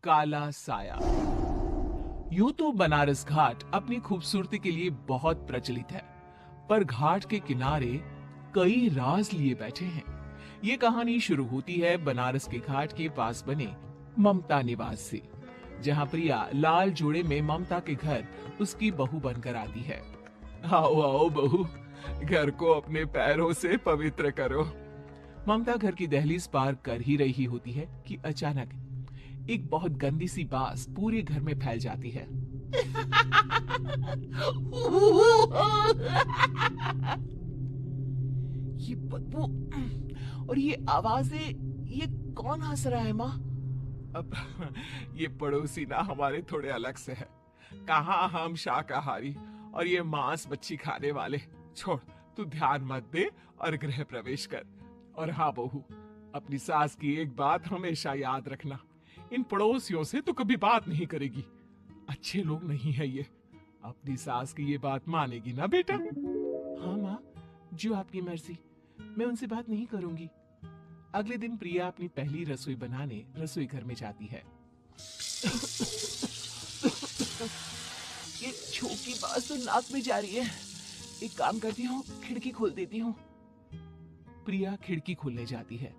काला साया। यूं तो बनारस घाट अपनी खूबसूरती के लिए बहुत प्रचलित है, पर घाट के किनारे कई राज लिए बैठे हैं। ये कहानी शुरू होती है बनारस के घाट के पास बने ममता निवास से, जहां प्रिया लाल जोड़े में ममता के घर उसकी बहू बनकर आती है। आओ आओ बहू, घर को अपने पैरों से पवित्र करो। ममता घर की दहलीज पार कर ही रही होती है कि अचानक एक बहुत गंदी सी बास पूरे घर में फैल जाती है। ये बदबू और ये आवाजें, ये कौन हंस रहा है माँ? अब ये पड़ोसी ना हमारे थोड़े अलग से है। कहाँ हम शाकाहारी और ये मांस मच्छी खाने वाले। छोड़, तू ध्यान मत दे और गृह प्रवेश कर। और हाँ बहू, अपनी सास की एक बात हमेशा याद रखना, इन पड़ोसियों से तो कभी बात नहीं करेगी। अच्छे लोग नहीं है ये। अपनी सास की ये बात मानेगी ना बेटा? हाँ माँ, जो आपकी मर्जी, मैं उनसे बात नहीं करूंगी। अगले दिन प्रिया अपनी पहली रसोई बनाने रसोई घर में जाती है। ये छोटी बात तो नाक में जा रही है। एक काम करती हूँ, खिड़की खोल देती हूँ। प्रिया खिड़की खोलने जाती है।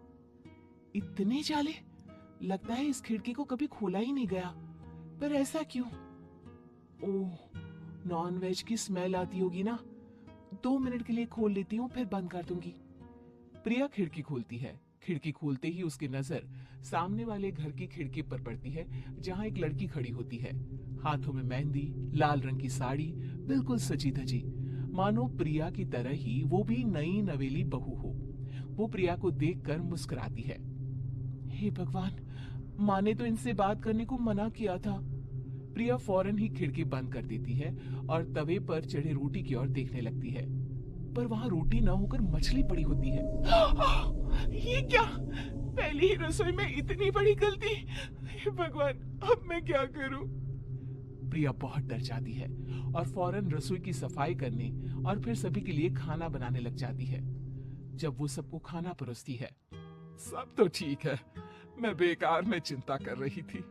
इतने जाले, लगता है इस खिड़की को कभी खोला ही नहीं गया। पर ऐसा क्यों? ओह, नॉन वेज की स्मेल आती होगी ना। 2 मिनट के लिए खोल लेती हूँ, फिर बंद कर दूंगी। प्रिया खिड़की खोलती है। खिड़की खोलते ही उसकी नजर सामने वाले घर की खिड़की पर पड़ती है, जहाँ एक लड़की खड़ी होती है। हाथों में मेहंदी, लाल रंग की साड़ी, बिल्कुल सजी धजी, मानो प्रिया की तरह ही वो भी नई नवेली बहू हो। वो प्रिया को देखकर मुस्कुराती है। हे भगवान, माँ ने तो इनसे बात करने को मना किया था। प्रिया फौरन ही खिड़की बंद कर देती है और तवे पर चढ़े रोटी की ओर देखने लगती है, पर वहाँ रोटी न होकर मछली पड़ी होती है। ये क्या? पहली ही रसोई में इतनी बड़ी गलती। हे भगवान, अब मैं क्या करूं? प्रिया बहुत डर जाती है और फौरन रसोई की सफाई करने और फिर सभी के लिए खाना बनाने लग जाती है। जब वो सबको खाना परोसती है, सब तो ठीक है, मैं बेकार में चिंता कर रही थी।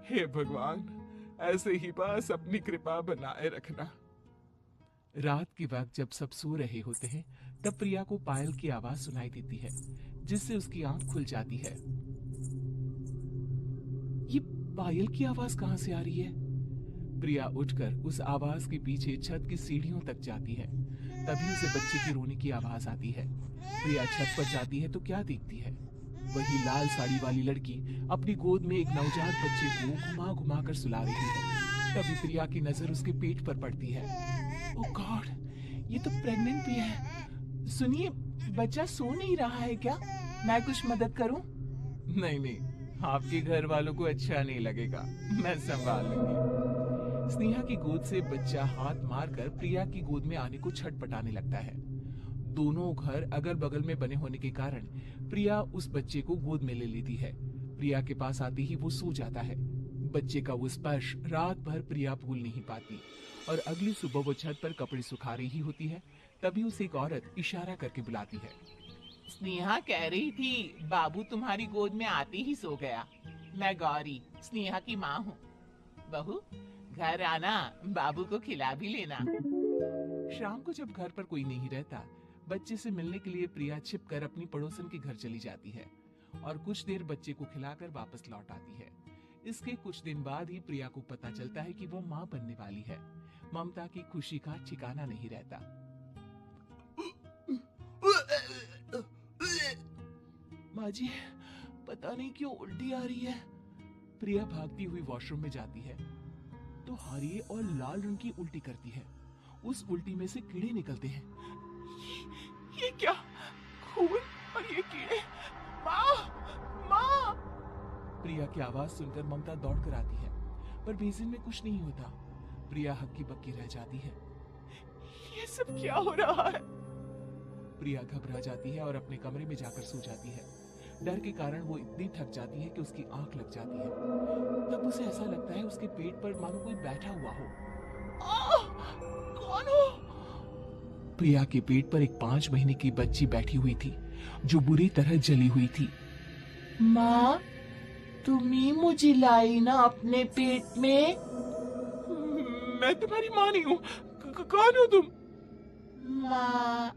हे भगवान, ऐसे ही बस अपनी कृपा बनाए रखना। रात के वक्त जब सब सो रहे होते हैं, तब प्रिया को पायल की आवाज सुनाई देती है, जिससे उसकी आंख खुल जाती है। ये पायल की आवाज कहां से आ रही है? प्रिया उठकर उस आवाज के पीछे छत की सीढ़ियों तक जाती है। तभी उसे बच्चे की रोने की आवाज आती है। प्रिया छत पर जाती है तो क्या देखती है? वही लाल साड़ी वाली लड़की अपनी गोद में एक नवजात बच्चे को घुमा घुमा कर सुला रही है। तभी प्रिया की नजर उसके पेट पर पड़ती है। ओह गॉड, ये तो प्रेग्नेंट भी है। सुनिए, बच्चा सो नहीं रहा है क्या? मैं कुछ मदद करूं? नहीं नहीं, आपके घर वालों को अच्छा नहीं लगेगा, मैं संभाल लूंगी। स्नेहा की गोद से बच्चा हाथ मारकर प्रिया की गोद में आने को छटपटाने लगता है। दोनों घर अगल बगल में बने होने के कारण प्रिया उस बच्चे को गोद में ले लेती है। प्रिया के पास आते ही वो सो जाता है। बच्चे का वो स्पर्श रात भर प्रिया भूल नहीं पाती और अगली सुबह वो छत पर कपड़े सुखा रही होती है। तभी उसे एक औरत इशारा करके बुलाती है। स्नेहा कह रही थी बाबू तुम्हारी गोद में आते ही सो गया। मैं गौरी, स्नेहा की माँ हूँ। बहू, घर आना, बाबू को खिला भी लेना। शाम को जब घर पर कोई नहीं रहता, बच्चे से मिलने के लिए प्रिया छिपकर अपनी पड़ोसन के घर चली जाती है और कुछ देर बच्चे को खिलाकर वापस लौट आती है। इसके कुछ दिन बाद ही प्रिया को पता चलता है कि वो माँ बनने वाली है। ममता की खुशी का ठिकाना नहीं रहता। माँ जी, पता नहीं क्यों उल्टी आ रही है। प्रिया भागती हुई वॉशरूम में जाती है तो हरी और लाल रंग की उल्टी करती है। उस उल्टी में से कीड़े निकलते हैं। ये क्या? खून और ये कीड़े! माँ! माँ! प्रिया की आवाज सुनकर ममता दौड़ कर आती है, पर बेसिन में कुछ नहीं होता। प्रिया हक्की बक्की रह जाती है। ये सब क्या हो रहा है? प्रिया घबरा जाती है और अपने कमरे में जाकर सो जाती है। डर के कारण वो इतनी थक जाती है कि उसकी आंख लग जाती है। तब उसे ऐसा लगता है उसके पेट पर मानो कोई बैठा हुआ हो। कौन हो? प्रिया के पेट पर एक 5 महीने की बच्ची बैठी हुई थी, जो बुरी तरह जली हुई थी। माँ? तुम ही मुझे लाई ना अपने पेट में। मैं तुम्हारी माँ नहीं हूँ। कौन हो तुम? माँ,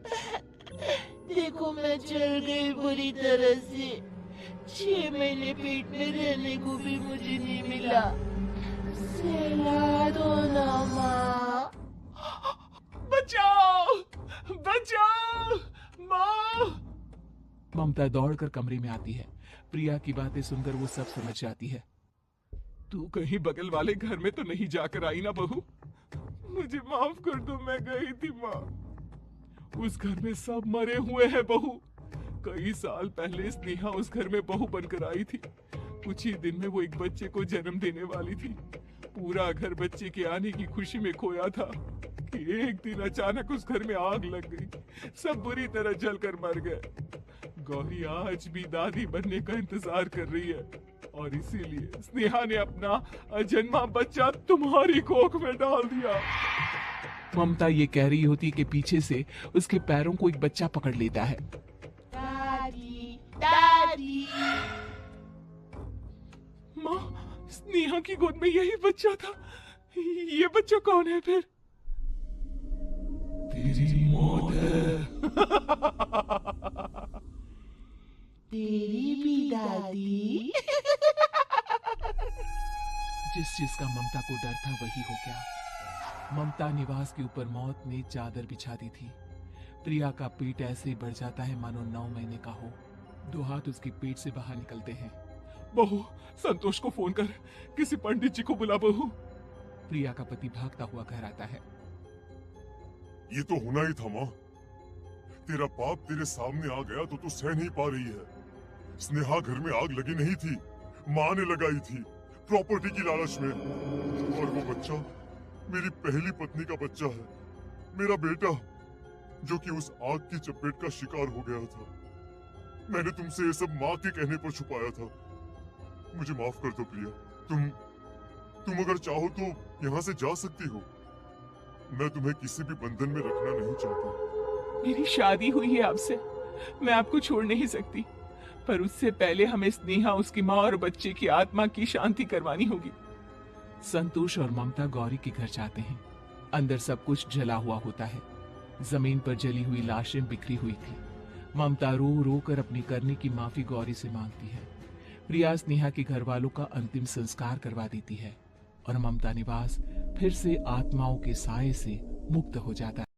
देखो मैं चल गई बुरी तरह से। 6 महीने पेट में रहने को भी मुझे नहीं मिला। सहला दो ना माँ। बचाओ, बचाओ, माँ। ममता दौड़कर कमरे में आती है। प्रिया की बातें सुनकर वो सब समझ जाती है। तू कहीं बगल वाले घर में तो नहीं जाकर आई ना बहू? मुझे माफ कर दो, मैं गई थी माँ। उस घर में सब मरे हुए हैं बहू। कई साल पहले स्नेहा उस घर में बहू बनकर आई थी। कुछ ही दिन में वो एक बच्चे को जन्म देने वाली थी। पूरा घर बच्चे के आने की खुशी में खोया था कि एक दिन अचानक उस घर में आग लग गई। सब बुरी तरह जलकर मर गए। गौरी आज भी दादी बनने का इंतजार कर रही है और इसीलिए स्नेहा ने अपना अजन्मा बच्चा तुम्हारी कोख में डाल दिया। ममता ये कह रही होती कि पीछे से उसके पैरों को एक बच्चा पकड़ लेता है। दादी, दादी। माँ, स्नेहा की गोद में यही बच्चा था। ये बच्चा कौन है फिर? तेरी मौत है। तेरी भी दादी। जिस चीज का ममता को डर था वही हो गया। ममता निवास के ऊपर मौत ने चादर बिछा दी थी। प्रिया का पेट ऐसे बढ़ जाता है मानो 9 महीने का हो। 2 हाथ उसके पेट से बाहर निकलते हैं। बहू, संतोष को फोन कर, किसी पंडित जी को बुला बहू। प्रिया का पति भागता हुआ घर आता है। ये तो होना ही था माँ। तेरा बाप तेरे सामने आ गया तो तू सह नहीं पा रही है। स्नेहा घर में आग लगी नहीं थी, माँ ने लगाई थी प्रॉपर्टी की लालच में। और वो बच्चा मेरी पहली पत्नी का बच्चा है, मेरा बेटा, जो कि उस आग की चपेट का शिकार हो गया था। मैंने तुमसे ये सब माँ के कहने पर छुपाया था। मुझे माफ कर दो प्रिया। तुम अगर चाहो तो यहाँ से जा सकती हो। मैं तुम्हें किसी भी बंधन में रखना नहीं चाहता। मेरी शादी हुई है आपसे, मैं आपको छोड़ नहीं सकती, पर उससे पहले हमें स्नेहा, उसकी माँ और बच्चे की आत्मा की शांति करवानी होगी। संतोष और ममता गौरी के घर जाते हैं। अंदर सब कुछ जला हुआ होता है। जमीन पर जली हुई लाशें बिखरी हुई थी। ममता रो रो कर अपनी करने की माफी गौरी से मांगती है। प्रिया स्नेहा के घर वालों का अंतिम संस्कार करवा देती है और ममता निवास फिर से आत्माओं के साए से मुक्त हो जाता है।